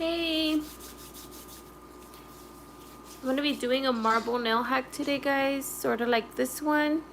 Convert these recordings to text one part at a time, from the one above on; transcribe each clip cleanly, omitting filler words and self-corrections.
Hey, I'm gonna be doing a marble nail hack today, guys, sort of like this one.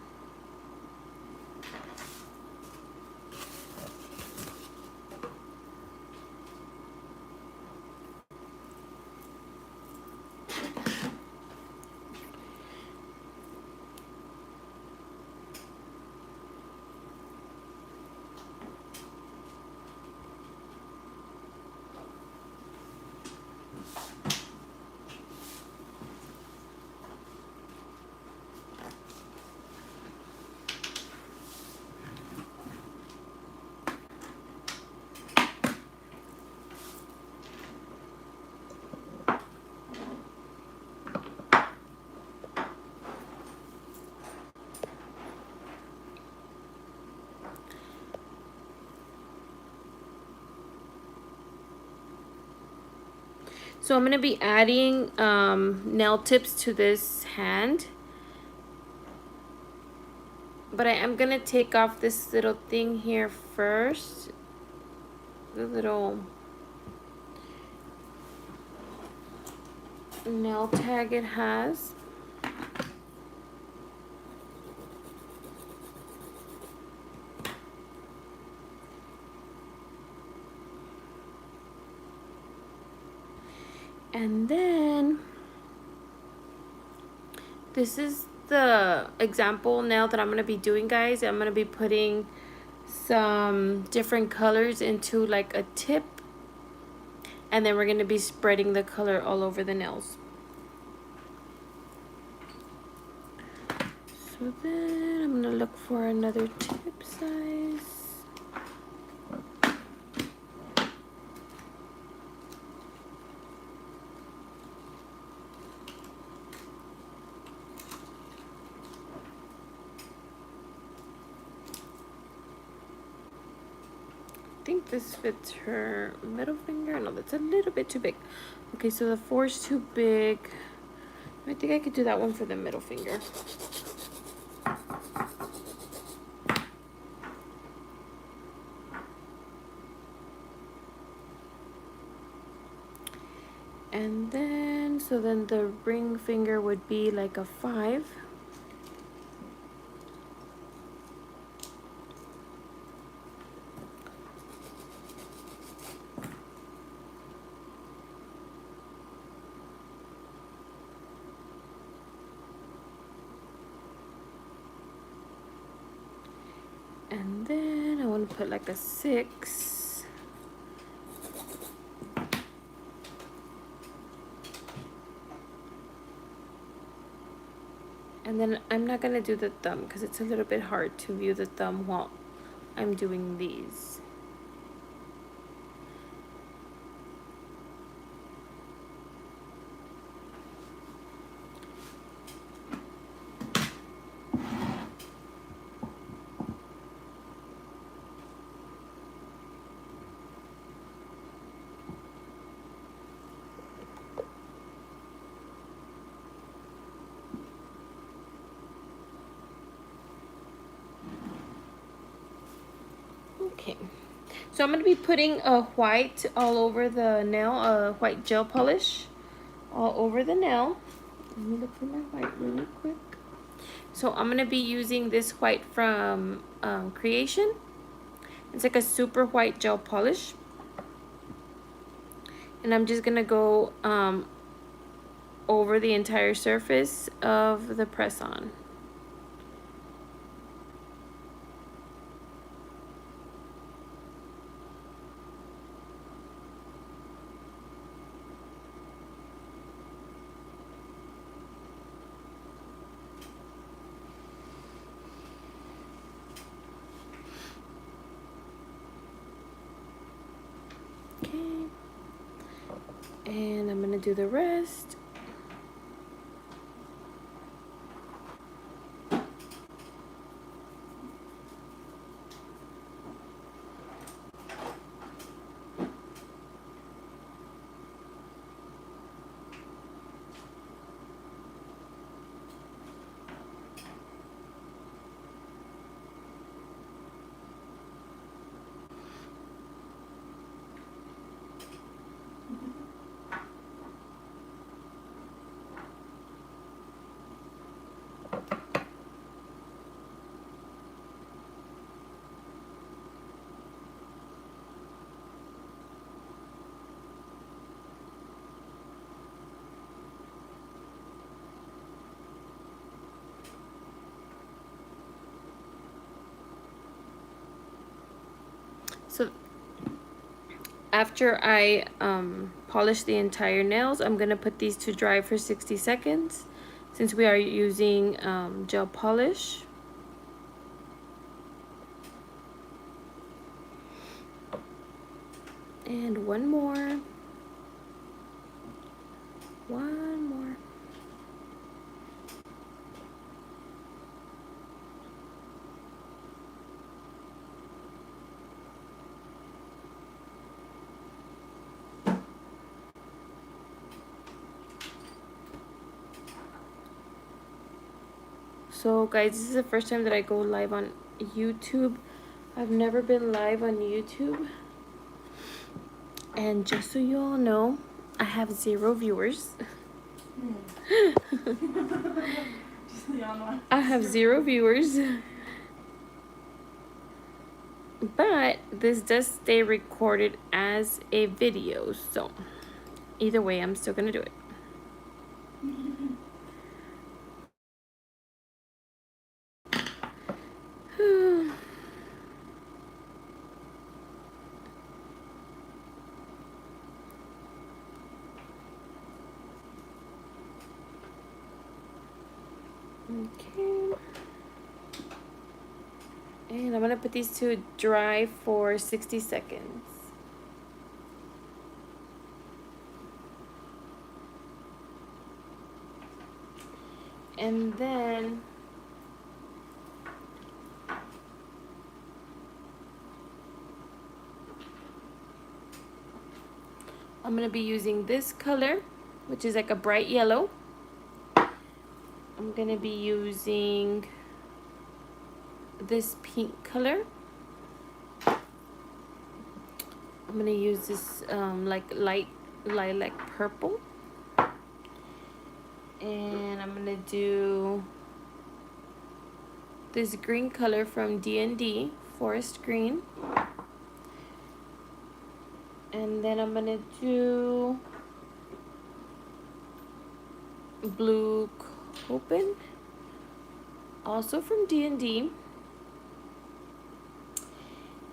So I'm gonna be adding nail tips to this hand, but I am gonna take off this little thing here first, the little nail tag it has. And then this is the example nail that I'm going to be doing, guys. I'm going to be putting some different colors into like a tip, and then we're going to be spreading the color all over the nails. So then I'm going to look for another tip size. I think this fits her middle finger. No, that's a little bit too big. Okay, so the 4 is too big. I think I could do that one for the middle finger. And then, so then the ring finger would be like a 5. And then I want to put like a 6. And then I'm not going to do the thumb because it's a little bit hard to view the thumb while I'm doing these. Okay, so I'm going to be putting a white all over the nail, a white gel polish all over the nail. Let me look for my white really quick. So I'm going to be using this white from Creation. It's like a super white gel polish. And I'm just going to go over the entire surface of the press-on. Okay, and I'm gonna do the rest. So after I polish the entire nails, I'm gonna put these to dry for 60 seconds since we are using gel polish. And one more. One more. So guys, this is the first time that I go live on YouTube. I've never been live on YouTube. And just so you all know, I have 0 viewers. I have 0 viewers. But this does stay recorded as a video, so either way, I'm still gonna do it. Okay. And I'm gonna put these to dry for 60 seconds. And then I'm gonna be using this color, which is like a bright yellow. I'm gonna be using this pink color. I'm gonna use this like light lilac purple. And I'm gonna do this green color from D&D, forest green. And then I'm gonna do blue Copen, also from D&D.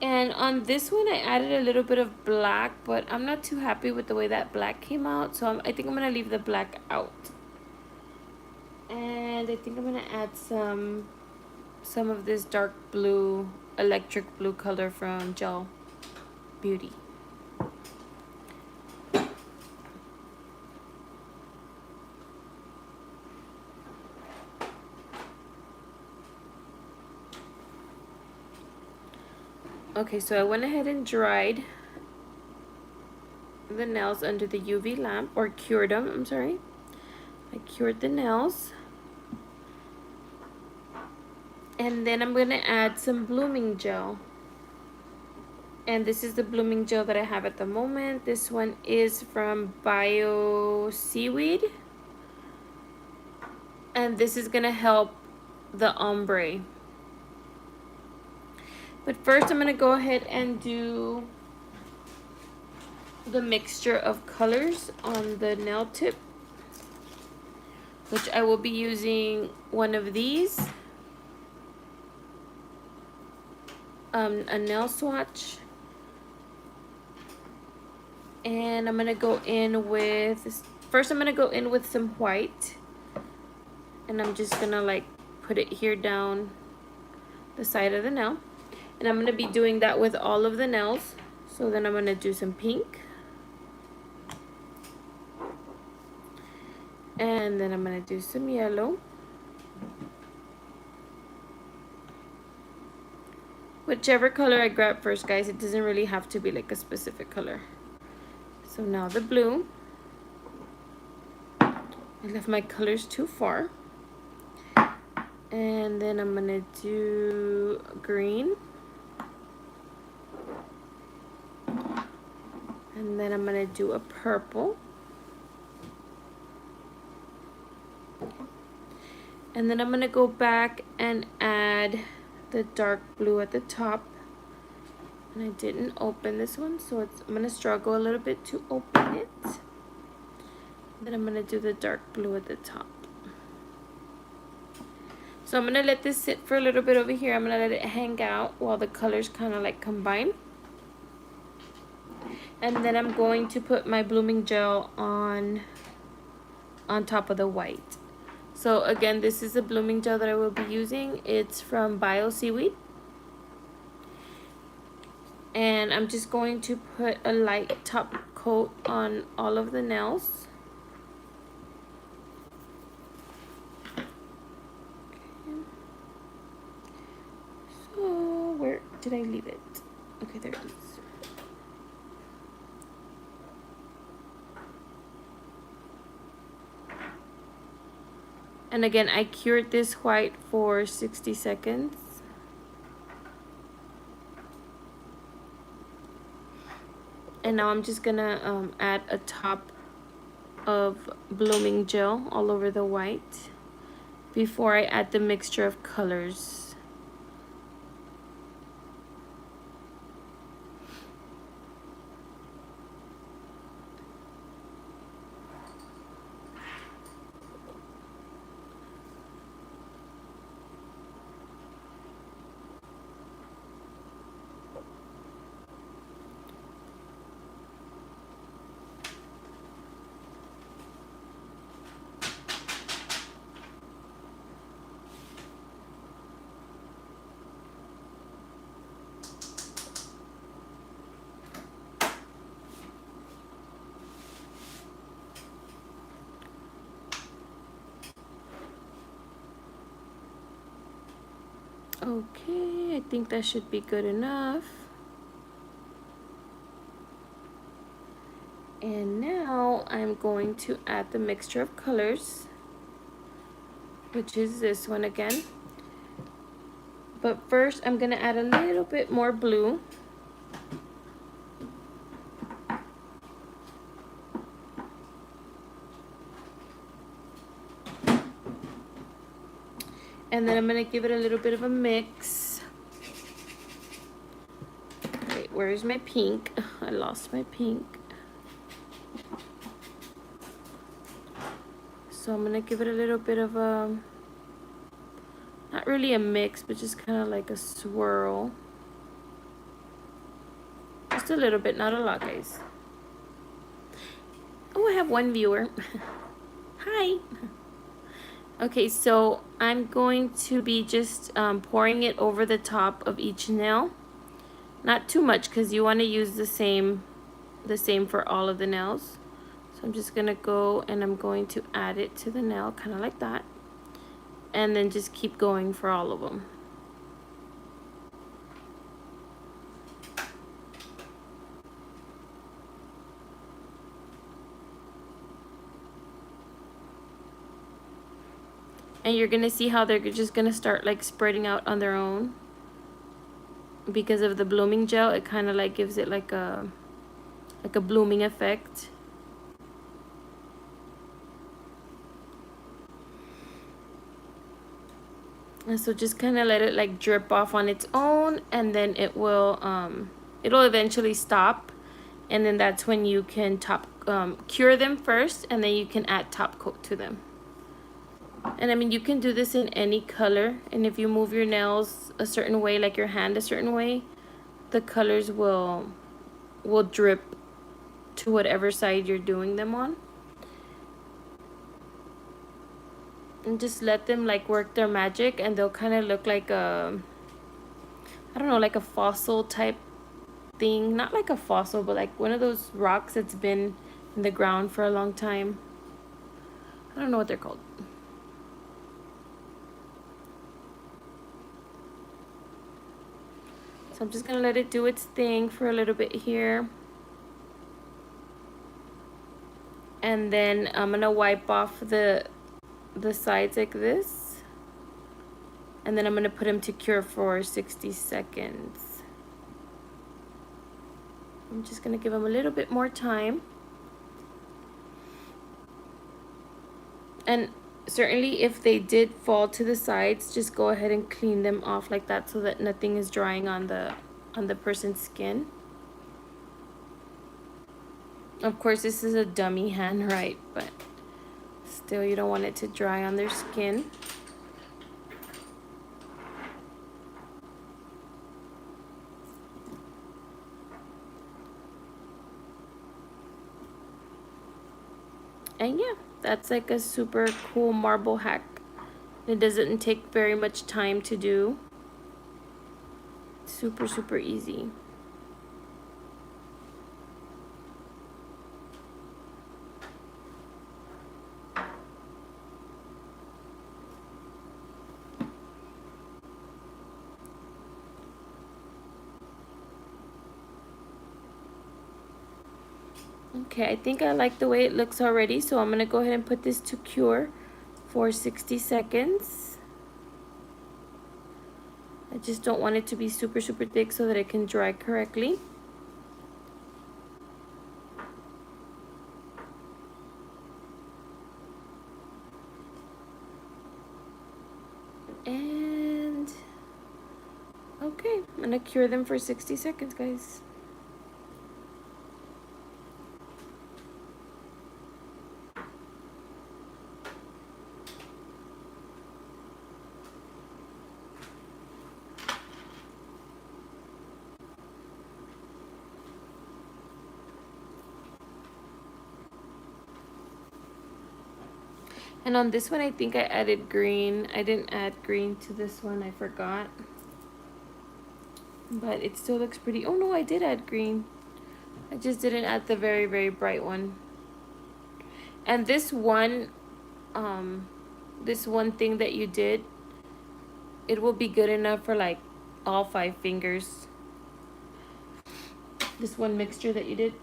And on this one I added a little bit of black, but I'm not too happy with the way that black came out, so I think I'm gonna leave the black out. And I think I'm gonna add some of this dark blue, electric blue color from Gel Beauty. Okay, so I went ahead and dried the nails under the UV lamp, or cured them, I'm sorry. I cured the nails. And then I'm going to add some blooming gel. And this is the blooming gel that I have at the moment. This one is from Bio Seaweed. And this is going to help the ombre. But first I'm going to go ahead and do the mixture of colors on the nail tip, which I will be using one of these, a nail swatch, and I'm gonna go in with, first I'm gonna go in with some white, and I'm just gonna like put it here down the side of the nail, and I'm gonna be doing that with all of the nails. So then I'm gonna do some pink, and then I'm gonna do some yellow, whichever color I grab first, guys. It doesn't really have to be like a specific color. So now the blue. I left my colors too far. And then I'm gonna do green, and then I'm gonna do a purple, and then I'm gonna go back and add the dark blue at the top. And I didn't open this one, so I'm gonna struggle a little bit to open it. Then I'm gonna do the dark blue at the top. So I'm gonna let this sit for a little bit over here. I'm gonna let it hang out while the colors kind of like combine. And then I'm going to put my blooming gel on top of the white. So again, this is the blooming gel that I will be using. It's from Bio Seaweed. And I'm just going to put a light top coat on all of the nails. Okay. So where did I leave it? Okay, there it is. And again, I cured this white for 60 seconds. And now I'm just gonna add a top of blooming gel all over the white before I add the mixture of colors. Okay, I think that should be good enough. And now I'm going to add the mixture of colors, which is this one again. But first I'm gonna add a little bit more blue. And then I'm gonna give it a little bit of a mix. Wait, where's my pink? I lost my pink. So I'm gonna give it a little bit of a, not really a mix, but just kind of like a swirl. Just a little bit, not a lot, guys. Oh, I have one viewer. Hi. Okay, so I'm going to be just pouring it over the top of each nail. Not too much, because you want to use the same for all of the nails. So I'm just gonna go and I'm going to add it to the nail, kind of like that, and then just keep going for all of them. And you're gonna see how they're just gonna start like spreading out on their own because of the blooming gel. It kind of like gives it like a blooming effect. And so just kind of let it like drip off on its own, and then it'll eventually stop, and then that's when you can cure them first, and then you can add top coat to them. And I mean, you can do this in any color, and if you move your nails a certain way, like your hand a certain way, the colors will drip to whatever side you're doing them on. And just let them like work their magic, and they'll kind of look like a, I don't know, like a fossil type thing. Not like a fossil, but like one of those rocks that's been in the ground for a long time. I don't know what they're called. So I'm just gonna let it do its thing for a little bit here. And then I'm gonna wipe off the sides like this, and then I'm gonna put them to cure for 60 seconds. I'm just gonna give them a little bit more time. And certainly if they did fall to the sides, just go ahead and clean them off like that so that nothing is drying on the person's skin. Of course, this is a dummy hand, right? But still, you don't want it to dry on their skin. And yeah, that's like a super cool marble hack. It doesn't take very much time to do. Super, super easy. Okay, I think I like the way it looks already, so I'm gonna go ahead and put this to cure for 60 seconds. I just don't want it to be super, super thick so that it can dry correctly. And okay, I'm gonna cure them for 60 seconds, guys. And on this one, I think I added green. I didn't add green to this one, I forgot. But it still looks pretty. Oh no, I did add green. I just didn't add the very, very bright one. And this one thing that you did, it will be good enough for like all 5 fingers. This one mixture that you did.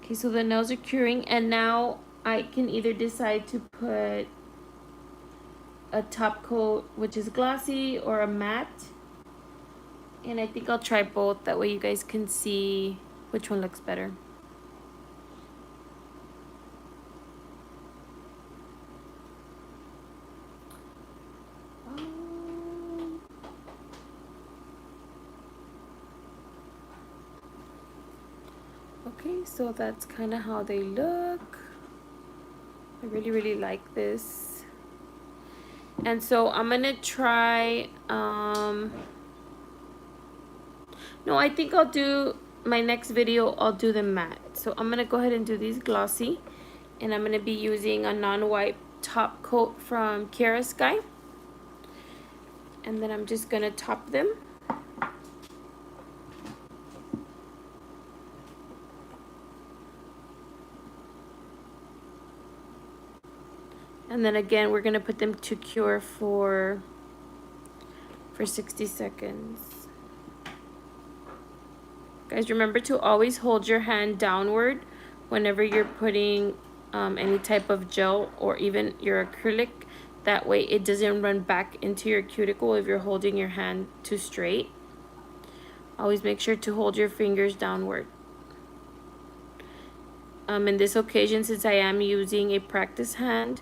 Okay, so the nails are curing, and now I can either decide to put a top coat which is glossy or a matte. And I think I'll try both, that way you guys can see which one looks better. Okay, so that's kind of how they look. I really, really like this. And so I'm gonna try, no, I think I'll do, my next video, I'll do the matte. So I'm gonna go ahead and do these glossy. And I'm gonna be using a non-wipe top coat from Kiara Sky. And then I'm just gonna top them. And then again, we're gonna put them to cure for 60 seconds. Guys, remember to always hold your hand downward whenever you're putting any type of gel or even your acrylic. That way it doesn't run back into your cuticle if you're holding your hand too straight. Always make sure to hold your fingers downward. In this occasion, since I am using a practice hand,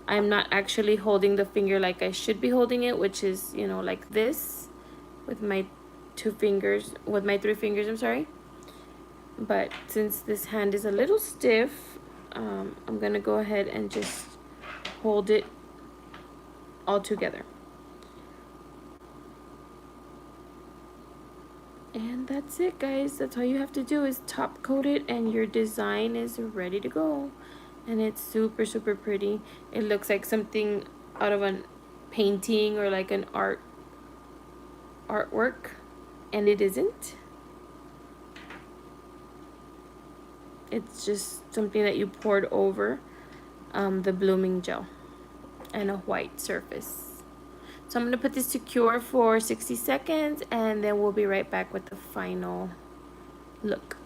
I'm not actually holding the finger like I should be holding it, which is, you know, like this with my 2 fingers, with my 3 fingers, I'm sorry. But since this hand is a little stiff, I'm gonna go ahead and just hold it all together. And that's it, guys. That's all you have to do is top coat it and your design is ready to go. And it's super, super pretty. It looks like something out of a painting or like an artwork, and it isn't. It's just something that you poured over the blooming gel and a white surface. So I'm going to put this to cure for 60 seconds, and then we'll be right back with the final look.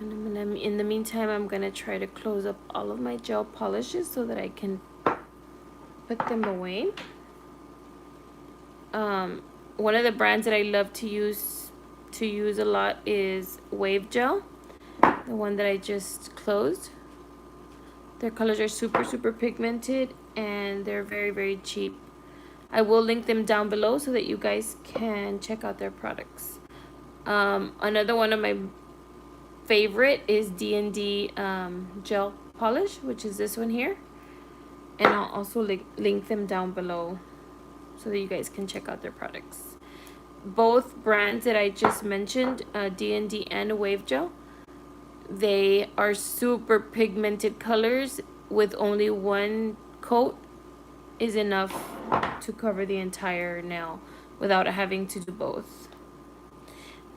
And I'm gonna, in the meantime, I'm gonna try to close up all of my gel polishes so that I can put them away. One of the brands that I love to use a lot is Wave Gel, the one that I just closed. Their colors are super, super pigmented, and they're very, very cheap. I will link them down below so that you guys can check out their products. Another one of my favorite is D&D gel polish, which is this one here. And I'll also link them down below so that you guys can check out their products. Both brands that I just mentioned, D&D and Wave Gel, they are super pigmented colors. With only one coat is enough to cover the entire nail without having to do both.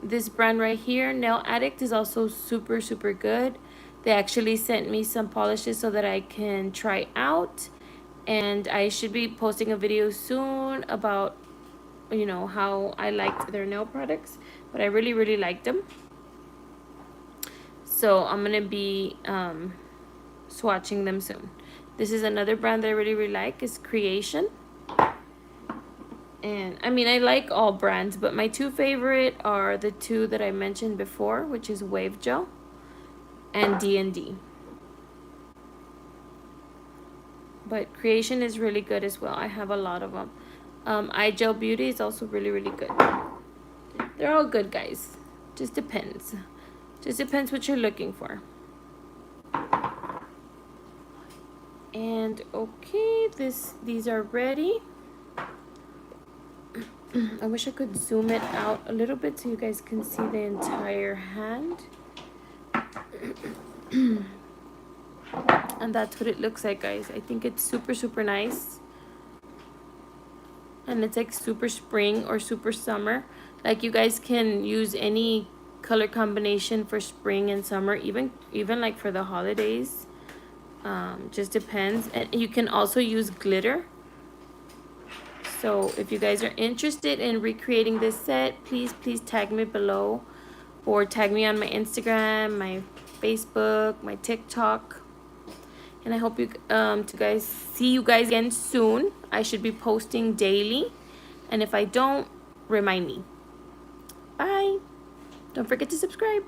This brand right here, Nail Addict, is also super good. They actually sent me some polishes so that I can try out, and I should be posting a video soon about, you know, how I liked their nail products, but I really liked them. So I'm gonna be swatching them soon. This is another brand that I really like, is Creation. And I mean, I like all brands, but my two favorite are the two that I mentioned before, which is Wave Gel and D&D. But Creation is really good as well. I have a lot of them. iGel Beauty is also really good. They're all good, guys. Just depends. Just depends what you're looking for. And okay, these are ready. I wish I could zoom it out a little bit so you guys can see the entire hand. And that's what it looks like, guys. I think it's super nice. And it's like super spring or super summer. Like, you guys can use any color combination for spring and summer, even like for the holidays. Just depends. And you can also use glitter. So if you guys are interested in recreating this set, please tag me below, or tag me on my Instagram, my Facebook, my TikTok. And I hope you see you guys again soon. I should be posting daily, and if I don't, remind me. Bye. Don't forget to subscribe.